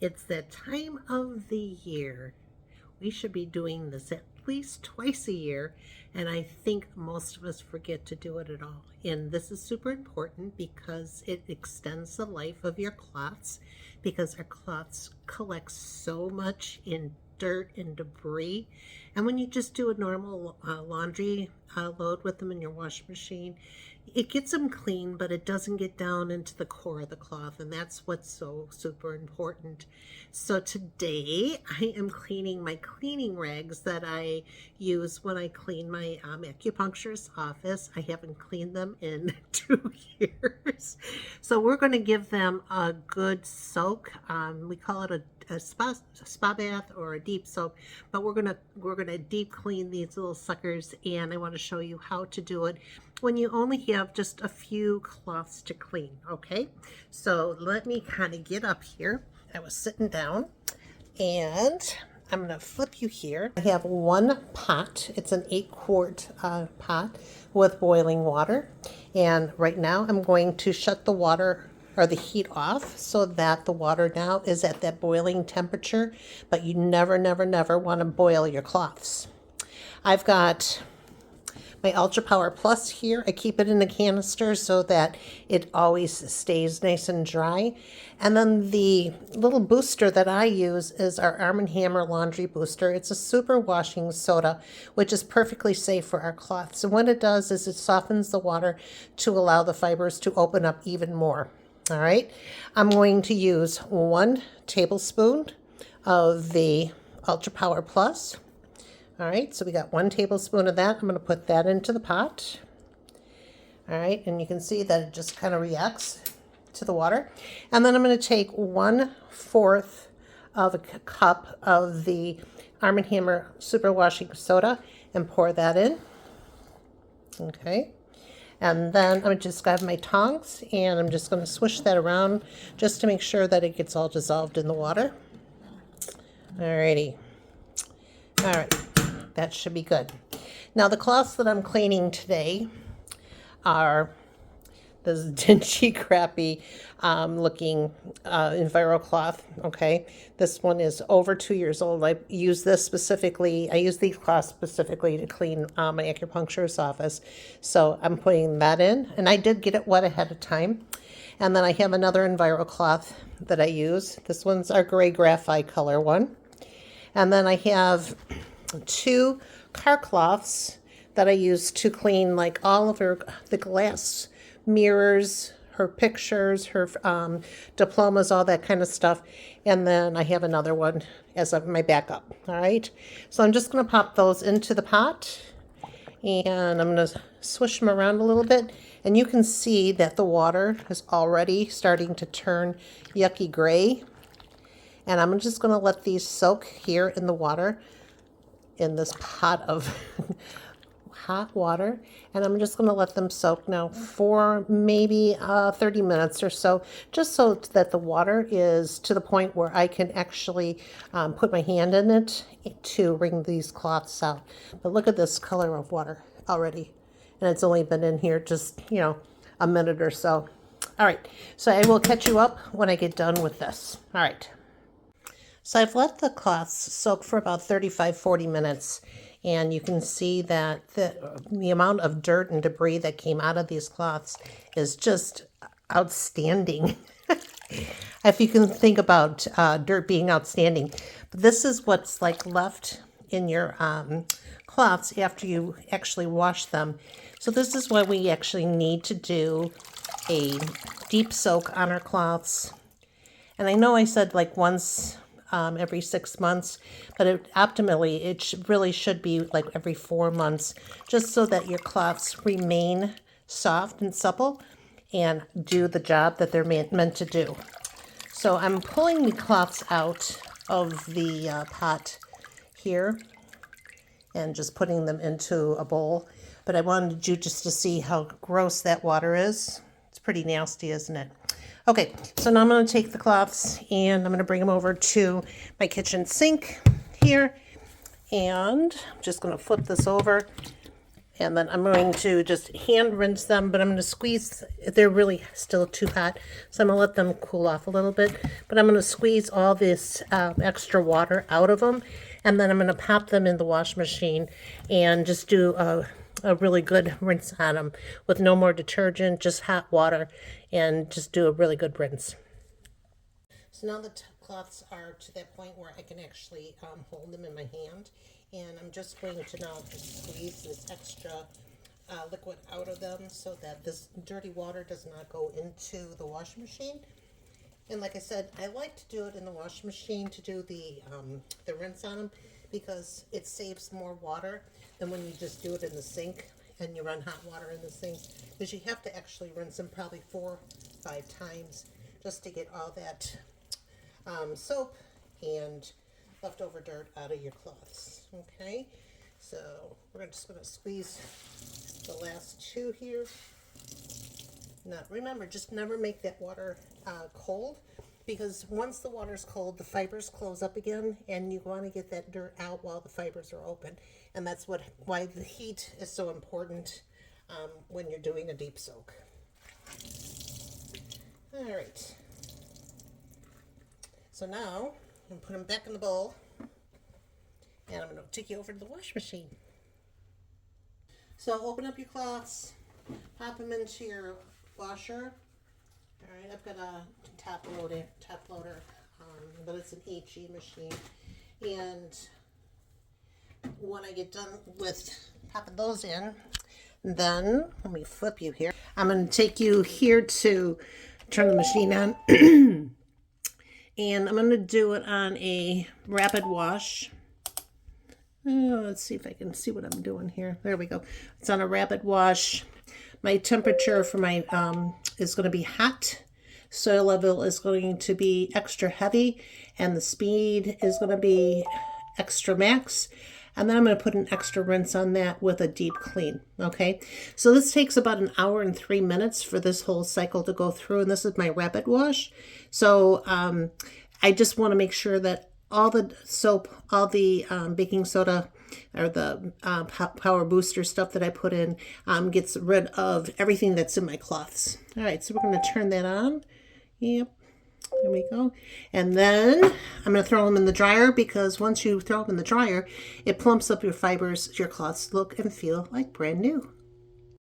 It's that time of the year. We should be doing this at least twice a year, and I think most of us forget to do it at all. And this is super important because it extends the life of your cloths, because our cloths collect so much in dirt and debris. And when you just do a normal laundry load with them in your washing machine, it gets them clean, but it doesn't get down into the core of the cloth, and that's what's so super important. So today I am cleaning my cleaning rags that I use when I clean my acupuncturist office. I haven't cleaned them in 2 years, so we're going to give them a good soak. We call it a spa bath or a deep soak, but we're gonna deep clean these little suckers, and I want to show you how to do it when you only have just a few cloths to clean. Okay, so let me kind of get up here. I was sitting down, and I'm going to flip you here. I have one pot. It's an 8-quart pot with boiling water, and right now I'm going to shut the water or the heat off so that the water now is at that boiling temperature, but you never want to boil your cloths. I've got my Ultra Power Plus here. I keep it in a canister so that it always stays nice and dry. And then the little booster that I use is our Arm & Hammer Laundry Booster. It's a super washing soda, which is perfectly safe for our cloths. And what it does is it softens the water to allow the fibers to open up even more. All right, I'm going to use 1 tablespoon of the Ultra Power Plus. All right, so we got 1 tablespoon of that. I'm going to put that into the pot. All right, and you can see that it just kind of reacts to the water. And then I'm going to take 1/4 of a cup of the Arm & Hammer Super Washing Soda and pour that in. Okay, and then I'm just going to have my tongs, and I'm just going to swish that around just to make sure that it gets all dissolved in the water. All righty. All right. That should be good. Now the cloths that I'm cleaning today are this dingy, crappy looking Enviro cloth. Okay, this one is over 2 years old. I use this specifically. I use these cloths specifically to clean my acupuncturist office. So I'm putting that in, and I did get it wet ahead of time. And then I have another Enviro cloth that I use. This one's our gray graphite color one. And then I have 2 car cloths that I use to clean like all of the glass mirrors, her pictures, her diplomas, all that kind of stuff. And then I have another one as my backup. All right, so I'm just going to pop those into the pot, and I'm going to swish them around a little bit, and you can see that the water is already starting to turn yucky gray. And I'm just going to let these soak here in the water, in this pot of hot water. And I'm just going to let them soak now for maybe 30 minutes or so, just so that the water is to the point where I can actually put my hand in it to wring these cloths out. But look at this color of water already. And it's only been in here just, a minute or so. All right, so I will catch you up when I get done with this. All right. So I've let the cloths soak for about 35-40 minutes, and you can see that the amount of dirt and debris that came out of these cloths is just outstanding. If you can think about dirt being outstanding. But this is what's like left in your cloths after you actually wash them. So this is why we actually need to do a deep soak on our cloths. And I know I said like once every 6 months, but optimally it really should be like every 4 months, just so that your cloths remain soft and supple and do the job that they're meant to do. So I'm pulling the cloths out of the pot here and just putting them into a bowl. But I wanted you just to see how gross that water is. It's pretty nasty, isn't it? Okay, so now I'm going to take the cloths and I'm going to bring them over to my kitchen sink here. And I'm just going to flip this over And then I'm going to just hand rinse them, but I'm going to squeeze. They're really still too hot, so I'm going to let them cool off a little bit. But I'm going to squeeze all this extra water out of them, and then I'm going to pop them in the wash machine and just do a really good rinse on them with no more detergent, just hot water, and just do a really good rinse. So now the cloths are to that point where I can actually hold them in my hand, and I'm just going to now squeeze this extra liquid out of them so that this dirty water does not go into the washing machine. And like I said, I like to do it in the washing machine to do the rinse on them, because it saves more water than when you just do it in the sink and you run hot water in the sink, because you have to actually rinse them probably 4 or 5 times just to get all that soap and leftover dirt out of your cloths. Okay, so we're just going to squeeze the last 2 here. Now remember, just never make that water cold, because once the water's cold, the fibers close up again, and you want to get that dirt out while the fibers are open. And that's why the heat is so important when you're doing a deep soak. All right. So now I'm going to put them back in the bowl, and I'm going to take you over to the wash machine. So open up your cloths, pop them into your washer. All right, I've got a top loader, but it's an HE machine. And when I get done with popping those in, then let me flip you here. I'm going to take you here to turn the machine on. And I'm going to do it on a rapid wash. Let's see if I can see what I'm doing here. There we go. It's on a rapid wash. My temperature for my is going to be hot. Soil level is going to be extra heavy, and the speed is going to be extra max. And then I'm going to put an extra rinse on that with a deep clean. Okay, so this takes about 1 hour and 3 minutes for this whole cycle to go through, and this is my rapid wash. So I just want to make sure that all the soap, all the baking soda, or the power booster stuff that I put in gets rid of everything that's in my cloths. All right, so we're going to turn that on. Yep, there we go. And then I'm going to throw them in the dryer, because once you throw them in the dryer, it plumps up your fibers. Your cloths look and feel like brand new.